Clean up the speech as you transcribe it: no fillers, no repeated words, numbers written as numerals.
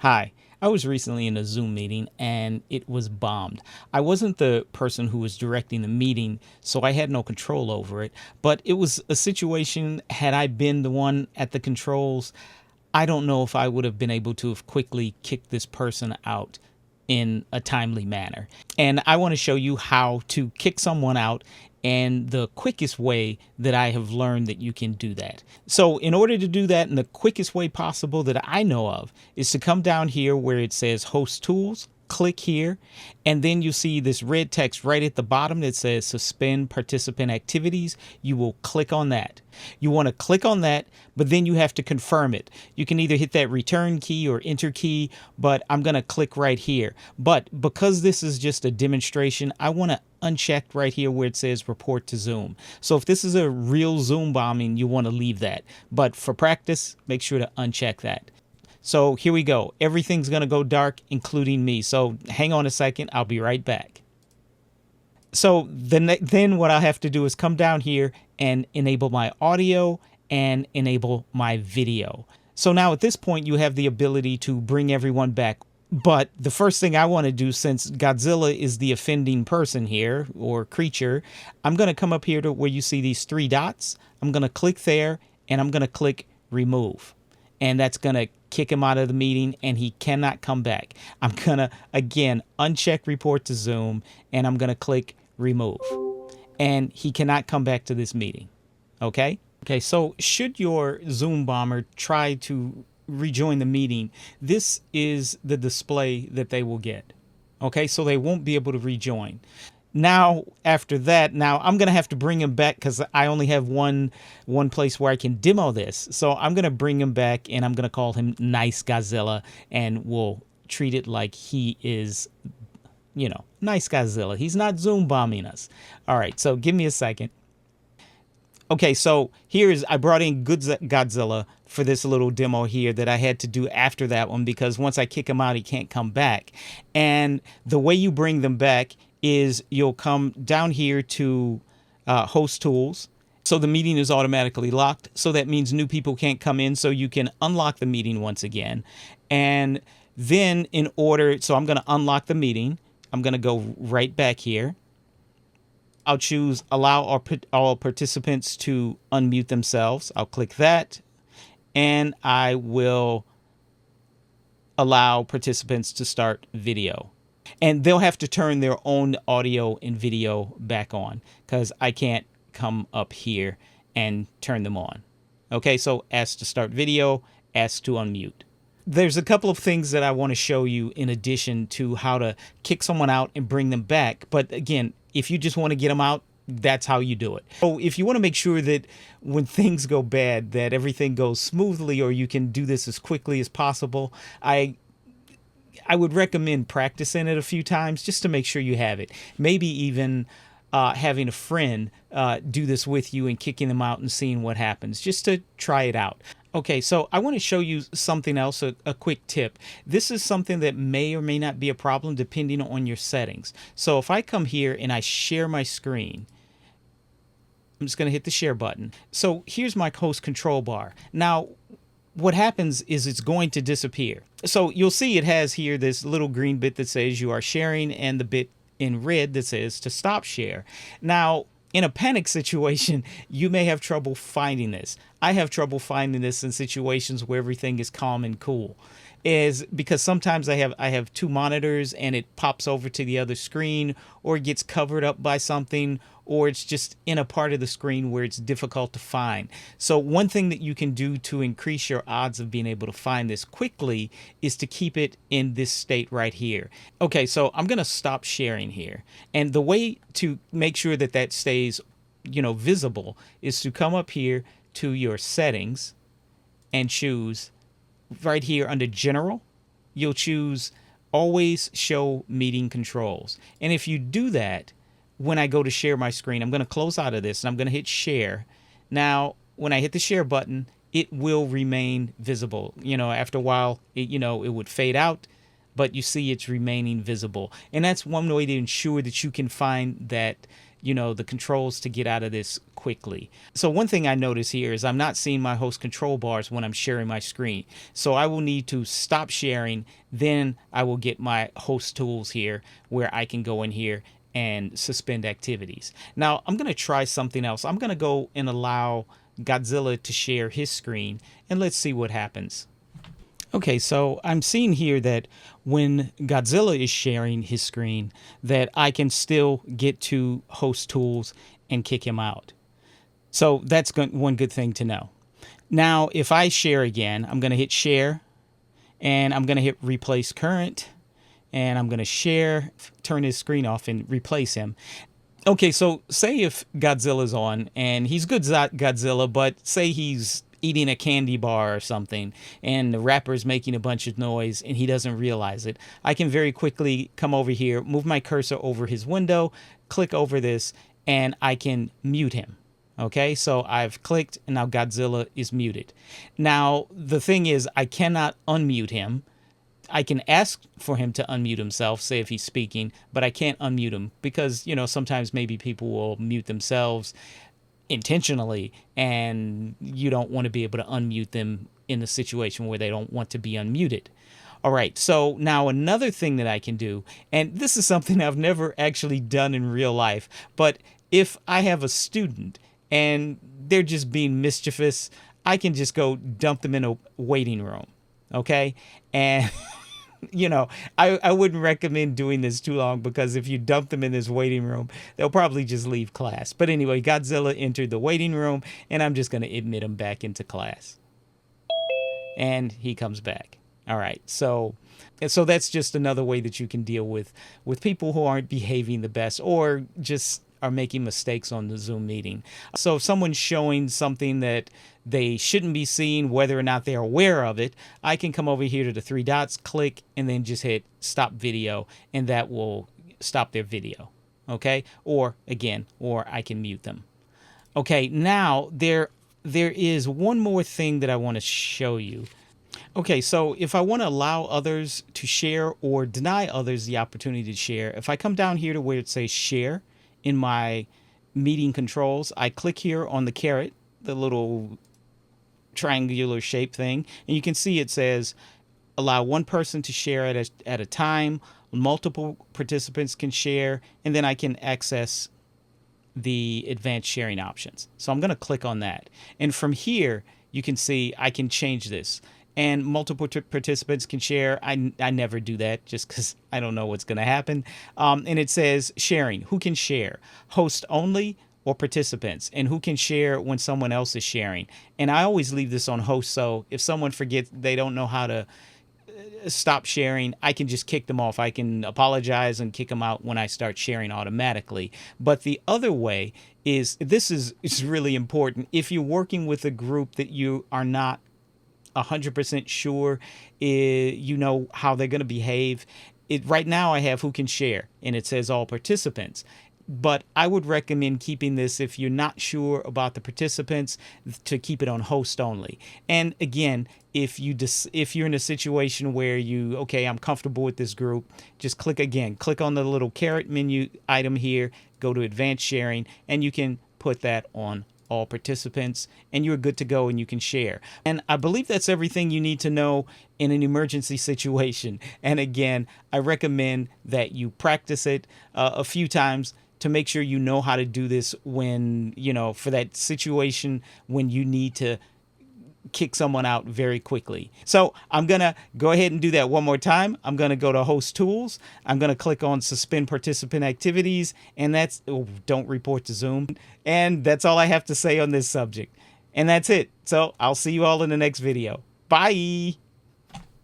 Hi, I was recently in a Zoom meeting and it was bombed. I wasn't the person who was directing the meeting, so I had no control over it. But it was a situation, had I been the one at the controls, I don't know if I would have been able to have quickly kicked this person out in a timely manner. And I want to show you how to kick someone out and the quickest way that I have learned that you can do that. So in order to do that in the quickest way possible that I know of is to come down here where it says host tools, click here, and then you see this red text right at the bottom that says suspend participant activities. You will click on that. You want to click on that, but then you have to confirm it. You can either hit that return key or enter key, but I'm going to click right here. But because this is just a demonstration, I want to uncheck right here where it says report to Zoom. So if this is a real Zoom bombing, you want to leave that. But for practice, make sure to uncheck that. So here we go. Everything's going to go dark, including me. So hang on a second. I'll be right back. So then what I have to do is come down here and enable my audio and enable my video. So now at this point, you have the ability to bring everyone back. But the first thing I want to do, since Godzilla is the offending person here, or creature, I'm going to come up here to where you see these three dots. I'm going to click there, and I'm going to click remove. And that's going to kick him out of the meeting, and he cannot come back. I'm going to, again, uncheck report to Zoom, and I'm going to click remove. And he cannot come back to this meeting. Okay? Okay, so should your Zoom bomber try to rejoin the meeting, this is the display that they will get. Okay, so they won't be able to rejoin. Now, after that, now I'm going to have to bring him back because I only have one place where I can demo this. So I'm going to bring him back, and I'm going to call him Nice Godzilla, and we'll treat it like he is, Nice Godzilla. He's not Zoom bombing us. All right, so give me a second. Okay, so I brought in Good Godzilla for this little demo here that I had to do after that one because once I kick him out, he can't come back. And the way you bring them back is you'll come down here to host tools. So the meeting is automatically locked. So that means new people can't come in. So you can unlock the meeting once again. And then so I'm going to unlock the meeting. I'm going to go right back here. I'll choose allow all participants to unmute themselves. I'll click that, and I will allow participants to start video. And they'll have to turn their own audio and video back on because I can't come up here and turn them on. Okay, so ask to start video, ask to unmute. There's a couple of things that I want to show you in addition to how to kick someone out and bring them back. But again, if you just want to get them out, that's how you do it. So if you want to make sure that when things go bad, that everything goes smoothly, or you can do this as quickly as possible, I would recommend practicing it a few times just to make sure you have it. Maybe even having a friend do this with you and kicking them out and seeing what happens, just to try it out. Okay, so I want to show you something else, a quick tip. This is something that may or may not be a problem depending on your settings. So if I come here and I share my screen, I'm just going to hit the share button. So here's my host control bar. Now, what happens is it's going to disappear. So you'll see it has here this little green bit that says you are sharing and the bit in red that says to stop share. Now, in a panic situation, you may have trouble finding this. I have trouble finding this in situations where everything is calm and cool. Is because sometimes I have two monitors and it pops over to the other screen, or it gets covered up by something, or it's just in a part of the screen where it's difficult to find. So one thing that you can do to increase your odds of being able to find this quickly is to keep it in this state right here. Okay, so I'm going to stop sharing here. And the way to make sure that that stays, visible is to come up here to your settings and choose right here under general. You'll choose always show meeting controls. And if you do that, when I go to share my screen, I'm going to close out of this and I'm going to hit share. Now, when I hit the share button, it will remain visible. After a while, it would fade out, but you see it's remaining visible. And that's one way to ensure that you can find that the controls to get out of this quickly. So one thing I notice here is I'm not seeing my host control bars when I'm sharing my screen. So I will need to stop sharing. Then I will get my host tools here where I can go in here and suspend activities. Now I'm going to try something else. I'm going to go and allow Godzilla to share his screen, and let's see what happens. Okay, so I'm seeing here that when Godzilla is sharing his screen, that I can still get to host tools and kick him out. So that's one good thing to know. Now, if I share again, I'm going to hit share, and I'm going to hit replace current, and I'm going to share, turn his screen off, and replace him. Okay, so say if Godzilla's on, and he's good Godzilla, but say he's eating a candy bar or something, and the wrapper's making a bunch of noise, and he doesn't realize it. I can very quickly come over here, move my cursor over his window, click over this, and I can mute him. Okay, so I've clicked, and now Godzilla is muted. Now, the thing is, I cannot unmute him. I can ask for him to unmute himself, say if he's speaking, but I can't unmute him because, sometimes maybe people will mute themselves intentionally, and you don't want to be able to unmute them in a situation where they don't want to be unmuted. All right, so now another thing that I can do, and this is something I've never actually done in real life, but if I have a student and they're just being mischievous, I can just go dump them in a waiting room, okay? And I wouldn't recommend doing this too long, because if you dump them in this waiting room, they'll probably just leave class. But anyway, Godzilla entered the waiting room, and I'm just going to admit him back into class. And he comes back. All right, so that's just another way that you can deal with people who aren't behaving the best, or just are making mistakes on the Zoom meeting. So if someone's showing something that they shouldn't be seeing, whether or not they're aware of it, I can come over here to the three dots, click, and then just hit stop video, and that will stop their video. Okay? Or I can mute them. Okay, now there is one more thing that I want to show you. Okay, so if I want to allow others to share or deny others the opportunity to share, if I come down here to where it says share in my meeting controls, I click here on the caret, the little triangular shape thing, and you can see it says allow one person to share at a time, multiple participants can share, and then I can access the advanced sharing options. So I'm going to click on that. And from here, you can see I can change this. And multiple participants can share. I never do that just because I don't know what's going to happen. And it says sharing. Who can share? Host only or participants? And who can share when someone else is sharing? And I always leave this on host, so if someone forgets, they don't know how to stop sharing, I can just kick them off. I can apologize and kick them out when I start sharing automatically. But the other way is, this is really important. If you're working with a group that you are not 100% sure how they're going to behave. Right now I have who can share, and it says all participants. But I would recommend keeping this, if you're not sure about the participants, to keep it on host only. And again, if you're in a situation where I'm comfortable with this group, just click on the little caret menu item here, go to advanced sharing, and you can put that on all participants, and you're good to go, and you can share. And I believe that's everything you need to know in an emergency situation. And again, I recommend that you practice it a few times to make sure you know how to do this when, for that situation when you need to kick someone out very quickly. So I'm going to go ahead and do that one more time. I'm going to go to host tools. I'm going to click on suspend participant activities, and don't report to Zoom. And that's all I have to say on this subject. And that's it. So I'll see you all in the next video. Bye.